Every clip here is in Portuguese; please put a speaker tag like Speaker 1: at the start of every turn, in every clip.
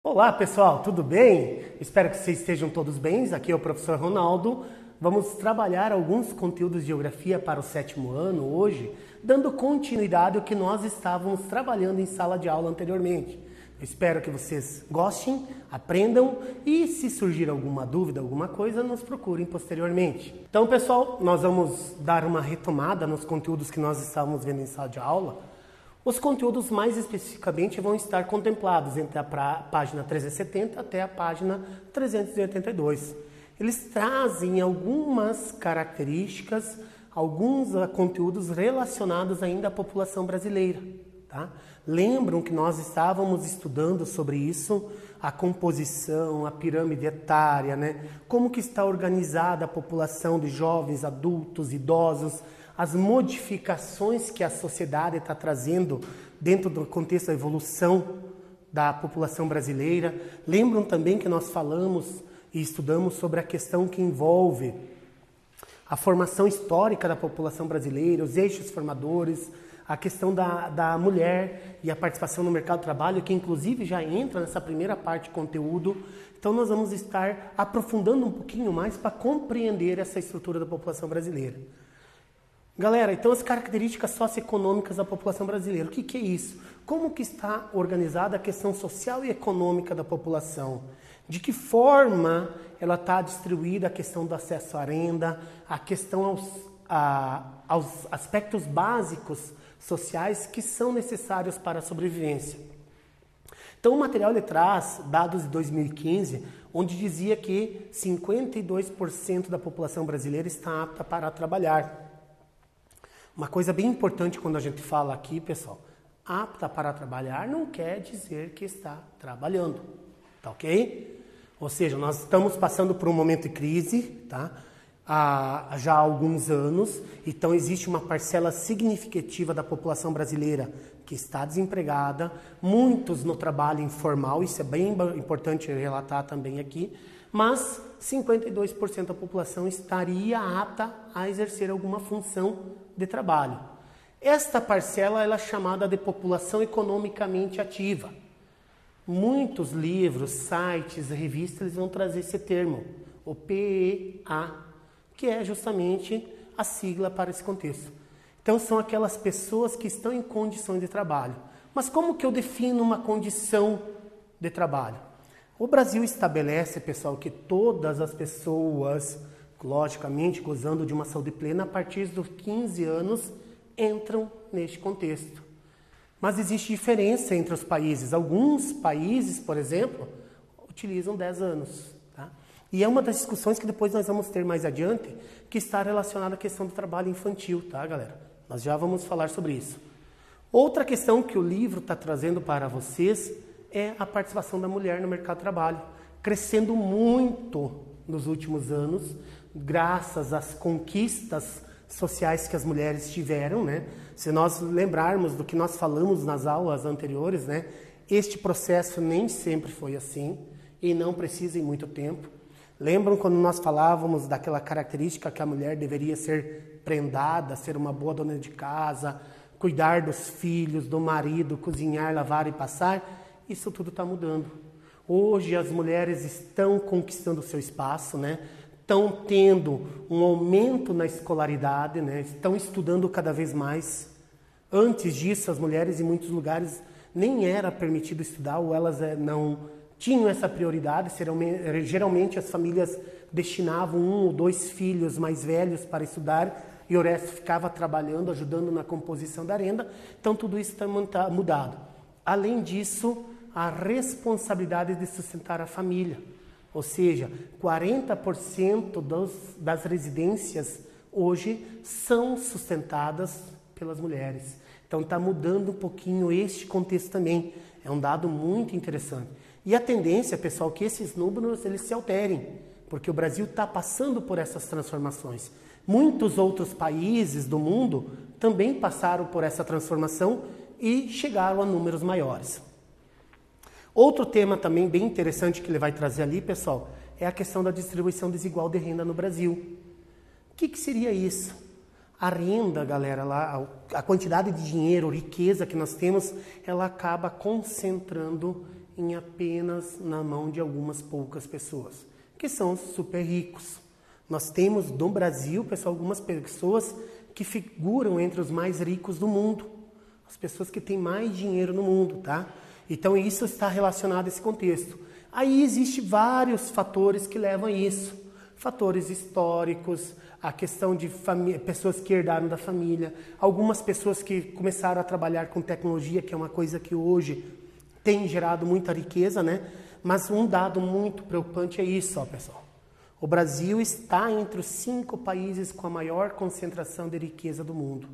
Speaker 1: Olá pessoal, tudo bem? Espero que vocês estejam todos bem. Aqui é o professor Ronaldo. Vamos trabalhar alguns conteúdos de geografia para o 7º ano hoje, dando continuidade ao que nós estávamos trabalhando em sala de aula anteriormente. Eu espero que vocês gostem, aprendam e se surgir alguma dúvida, alguma coisa, nos procurem posteriormente. Então pessoal, nós vamos dar uma retomada nos conteúdos que nós estávamos vendo em sala de aula. Os conteúdos mais especificamente vão estar contemplados entre a página 370 até a página 382. Eles trazem algumas características, alguns conteúdos relacionados ainda à população brasileira. Tá? Lembram que nós estávamos estudando sobre isso, a composição, a pirâmide etária, né? Como que está organizada a população de jovens, adultos, idosos, as modificações que a sociedade está trazendo dentro do contexto da evolução da população brasileira. Lembram também que nós falamos e estudamos sobre a questão que envolve a formação histórica da população brasileira, os eixos formadores, a questão da mulher e a participação no mercado de trabalho, que inclusive já entra nessa primeira parte de conteúdo. Então nós vamos estar aprofundando um pouquinho mais para compreender essa estrutura da população brasileira. Galera, então as características socioeconômicas da população brasileira, o que é isso? Como que está organizada a questão social e econômica da população? De que forma ela está distribuída a questão do acesso à renda, a questão aos aspectos básicos sociais que são necessários para a sobrevivência. Então o material ele traz dados de 2015, onde dizia que 52% da população brasileira está apta para trabalhar. Uma coisa bem importante quando a gente fala aqui, pessoal, apta para trabalhar não quer dizer que está trabalhando, tá ok? Ou seja, nós estamos passando por um momento de crise, tá? Já há alguns anos, então existe uma parcela significativa da população brasileira que está desempregada, muitos no trabalho informal, isso é bem importante relatar também aqui, mas 52% da população estaria apta a exercer alguma função de trabalho. Esta parcela ela é chamada de população economicamente ativa. Muitos livros, sites, revistas eles vão trazer esse termo, o PEA, que é justamente a sigla para esse contexto. Então são aquelas pessoas que estão em condições de trabalho. Mas como que eu defino uma condição de trabalho? O Brasil estabelece, pessoal, que todas as pessoas, logicamente, gozando de uma saúde plena, a partir dos 15 anos, entram neste contexto. Mas existe diferença entre os países. Alguns países, por exemplo, utilizam 10 anos. Tá? E é uma das discussões que depois nós vamos ter mais adiante, que está relacionada à questão do trabalho infantil, tá, galera? Nós já vamos falar sobre isso. Outra questão que o livro está trazendo para vocês é a participação da mulher no mercado de trabalho, crescendo muito nos últimos anos, graças às conquistas sociais que as mulheres tiveram, né? Se nós lembrarmos do que nós falamos nas aulas anteriores, né? Este processo nem sempre foi assim e não precisa em muito tempo. Lembram quando nós falávamos daquela característica que a mulher deveria ser prendada, ser uma boa dona de casa, cuidar dos filhos, do marido, cozinhar, lavar e passar? Isso tudo está mudando. Hoje as mulheres estão conquistando o seu espaço, né? Estão tendo um aumento na escolaridade, né? Estão estudando cada vez mais. Antes disso, as mulheres em muitos lugares nem era permitido estudar ou elas não tinham essa prioridade. Geralmente as famílias destinavam 1 ou 2 filhos mais velhos para estudar e o resto ficava trabalhando, ajudando na composição da renda. Então tudo isso está mudado. Além disso, a responsabilidade de sustentar a família. Ou seja, 40% das residências hoje são sustentadas pelas mulheres. Então está mudando um pouquinho este contexto também. É um dado muito interessante. E a tendência, pessoal, é que esses números eles se alterem, porque o Brasil está passando por essas transformações. Muitos outros países do mundo também passaram por essa transformação e chegaram a números maiores. Outro tema também bem interessante que ele vai trazer ali, pessoal, é a questão da distribuição desigual de renda no Brasil. O que seria isso? A renda, galera, a quantidade de dinheiro, riqueza que nós temos, ela acaba concentrando em apenas na mão de algumas poucas pessoas, que são os super ricos. Nós temos no Brasil, pessoal, algumas pessoas que figuram entre os mais ricos do mundo, as pessoas que têm mais dinheiro no mundo, tá? Então isso está relacionado a esse contexto. Aí existem vários fatores que levam a isso. Fatores históricos, a questão de pessoas que herdaram da família, algumas pessoas que começaram a trabalhar com tecnologia, que é uma coisa que hoje tem gerado muita riqueza, né? Mas um dado muito preocupante é isso, ó, pessoal. O Brasil está entre os 5 países com a maior concentração de riqueza do mundo.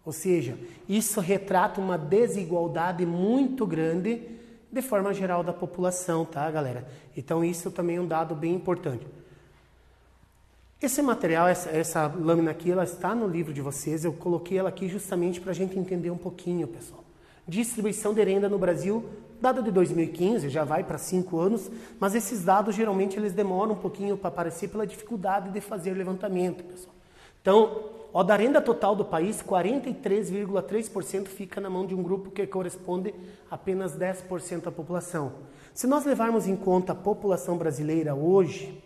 Speaker 1: Ou seja, isso retrata uma desigualdade muito grande de forma geral da população, tá, galera? Então isso também é um dado bem importante. Esse material, essa lâmina aqui, ela está no livro de vocês. Eu coloquei ela aqui justamente para a gente entender um pouquinho, pessoal. Distribuição de renda no Brasil, dado de 2015, já vai para 5 anos, mas esses dados geralmente eles demoram um pouquinho para aparecer pela dificuldade de fazer levantamento, pessoal. Então, ó, da renda total do país, 43,3% fica na mão de um grupo que corresponde a apenas 10% da população. Se nós levarmos em conta a população brasileira hoje,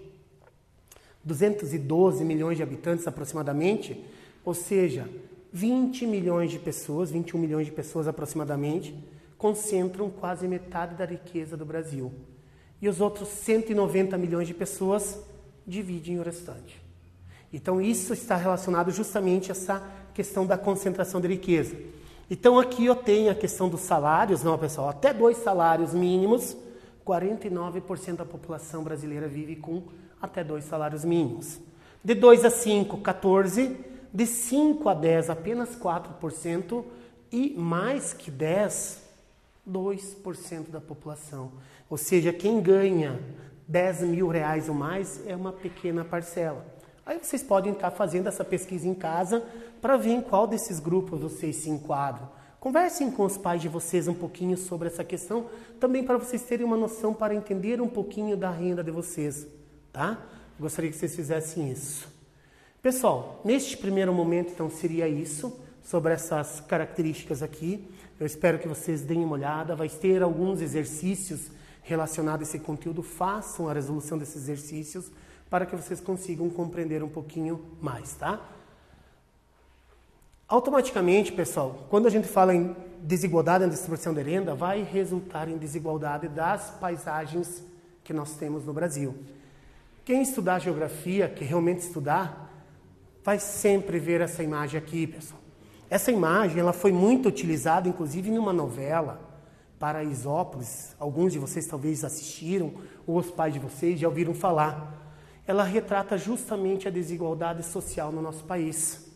Speaker 1: 212 milhões de habitantes aproximadamente, ou seja, 20 milhões de pessoas, 21 milhões de pessoas aproximadamente, concentram quase metade da riqueza do Brasil. E os outros 190 milhões de pessoas dividem o restante. Então isso está relacionado justamente a essa questão da concentração de riqueza. Então aqui eu tenho a questão dos salários, não, pessoal, até 2 salários mínimos, 49% da população brasileira vive com até 2 salários mínimos. De 2 a 5, 14%, de 5 a 10, apenas 4%, e mais que 10, 2% da população. Ou seja, quem ganha 10 mil reais ou mais é uma pequena parcela. Aí vocês podem estar fazendo essa pesquisa em casa para ver em qual desses grupos vocês se enquadram. Conversem com os pais de vocês um pouquinho sobre essa questão, também para vocês terem uma noção, para entender um pouquinho da renda de vocês, tá? Gostaria que vocês fizessem isso. Pessoal, neste primeiro momento, então, seria isso, sobre essas características aqui. Eu espero que vocês deem uma olhada, vai ter alguns exercícios relacionados a esse conteúdo, façam a resolução desses exercícios, para que vocês consigam compreender um pouquinho mais, tá? Automaticamente, pessoal, quando a gente fala em desigualdade na distribuição de renda, vai resultar em desigualdade das paisagens que nós temos no Brasil. Quem estudar geografia, que realmente estudar, vai sempre ver essa imagem aqui, pessoal. Essa imagem ela foi muito utilizada, inclusive, em uma novela, Paraisópolis. Alguns de vocês talvez assistiram, ou os pais de vocês já ouviram falar. Ela retrata justamente a desigualdade social no nosso país.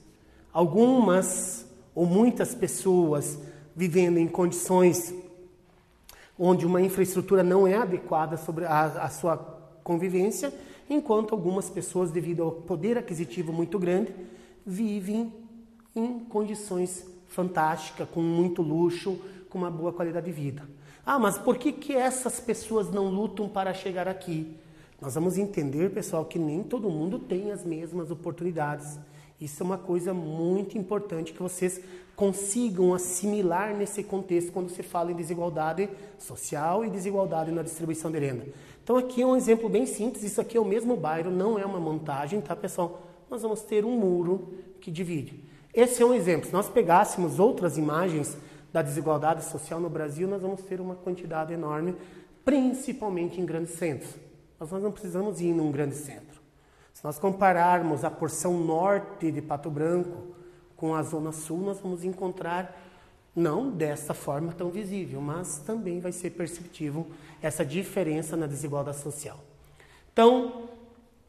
Speaker 1: Algumas ou muitas pessoas vivendo em condições onde uma infraestrutura não é adequada sobre a sua convivência, enquanto algumas pessoas, devido ao poder aquisitivo muito grande, vivem em condições fantásticas, com muito luxo, com uma boa qualidade de vida. Ah, mas por que essas pessoas não lutam para chegar aqui? Nós vamos entender, pessoal, que nem todo mundo tem as mesmas oportunidades. Isso é uma coisa muito importante que vocês consigam assimilar nesse contexto quando se fala em desigualdade social e desigualdade na distribuição de renda. Então aqui é um exemplo bem simples, isso aqui é o mesmo bairro, não é uma montagem, tá, pessoal? Nós vamos ter um muro que divide. Esse é um exemplo. Se nós pegássemos outras imagens da desigualdade social no Brasil, nós vamos ter uma quantidade enorme, principalmente em grandes centros. Nós não precisamos ir num grande centro. Se nós compararmos a porção norte de Pato Branco com a zona sul, nós vamos encontrar, não dessa forma tão visível, mas também vai ser perceptível essa diferença na desigualdade social. Então,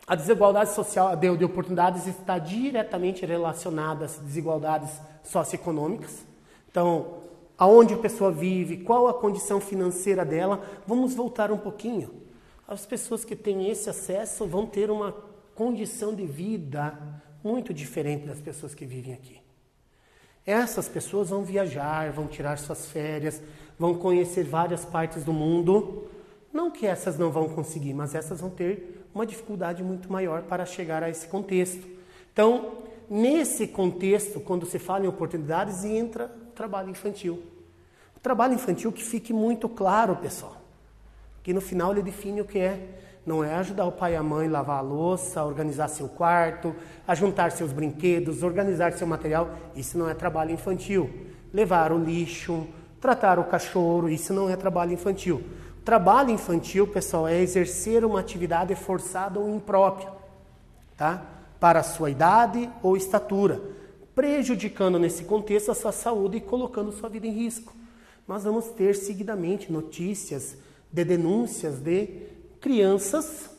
Speaker 1: a desigualdade social de oportunidades está diretamente relacionada às desigualdades socioeconômicas. Então, aonde a pessoa vive, qual a condição financeira dela, vamos voltar um pouquinho. As pessoas que têm esse acesso vão ter uma condição de vida muito diferente das pessoas que vivem aqui. Essas pessoas vão viajar, vão tirar suas férias, vão conhecer várias partes do mundo. Não que essas não vão conseguir, mas essas vão ter uma dificuldade muito maior para chegar a esse contexto. Então, nesse contexto, quando se fala em oportunidades, entra o trabalho infantil. O trabalho infantil, que fique muito claro, pessoal. que no final ele define o que é. Não é ajudar o pai e a mãe a lavar a louça, a organizar seu quarto, a juntar seus brinquedos, organizar seu material. Isso não é trabalho infantil. Levar o lixo, tratar o cachorro, isso não é trabalho infantil. Trabalho infantil, pessoal, é exercer uma atividade forçada ou imprópria, tá? Para a sua idade ou estatura, prejudicando nesse contexto a sua saúde e colocando sua vida em risco. Nós vamos ter seguidamente notícias de denúncias de crianças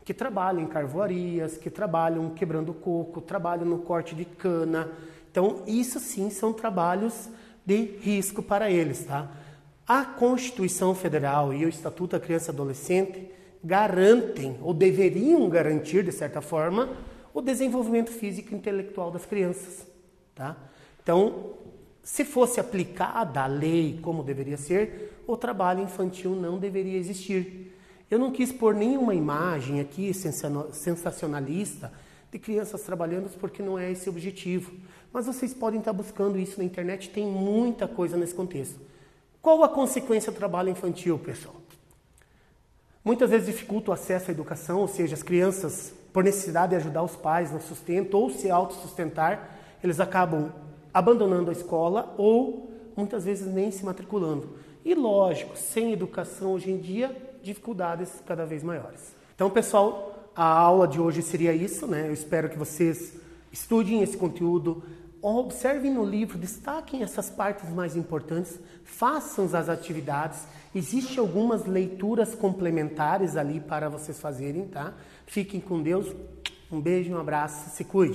Speaker 1: que trabalham em carvoarias, que trabalham quebrando coco, trabalham no corte de cana. Então, isso sim são trabalhos de risco para eles, tá? A Constituição Federal e o Estatuto da Criança e Adolescente garantem, ou deveriam garantir, de certa forma, o desenvolvimento físico e intelectual das crianças, tá? Então, se fosse aplicada a lei como deveria ser, o trabalho infantil não deveria existir. Eu não quis pôr nenhuma imagem aqui sensacionalista de crianças trabalhando, porque não é esse o objetivo. Mas vocês podem estar buscando isso na internet, tem muita coisa nesse contexto. Qual a consequência do trabalho infantil, pessoal? Muitas vezes dificulta o acesso à educação, ou seja, as crianças, por necessidade de ajudar os pais no sustento ou se autossustentar, eles acabam abandonando a escola ou muitas vezes nem se matriculando. E lógico, sem educação hoje em dia, dificuldades cada vez maiores. Então, pessoal, a aula de hoje seria isso, né? Eu espero que vocês estudem esse conteúdo, observem no livro, destaquem essas partes mais importantes, façam as atividades. Existem algumas leituras complementares ali para vocês fazerem, tá? Fiquem com Deus. Um beijo, um abraço, se cuide.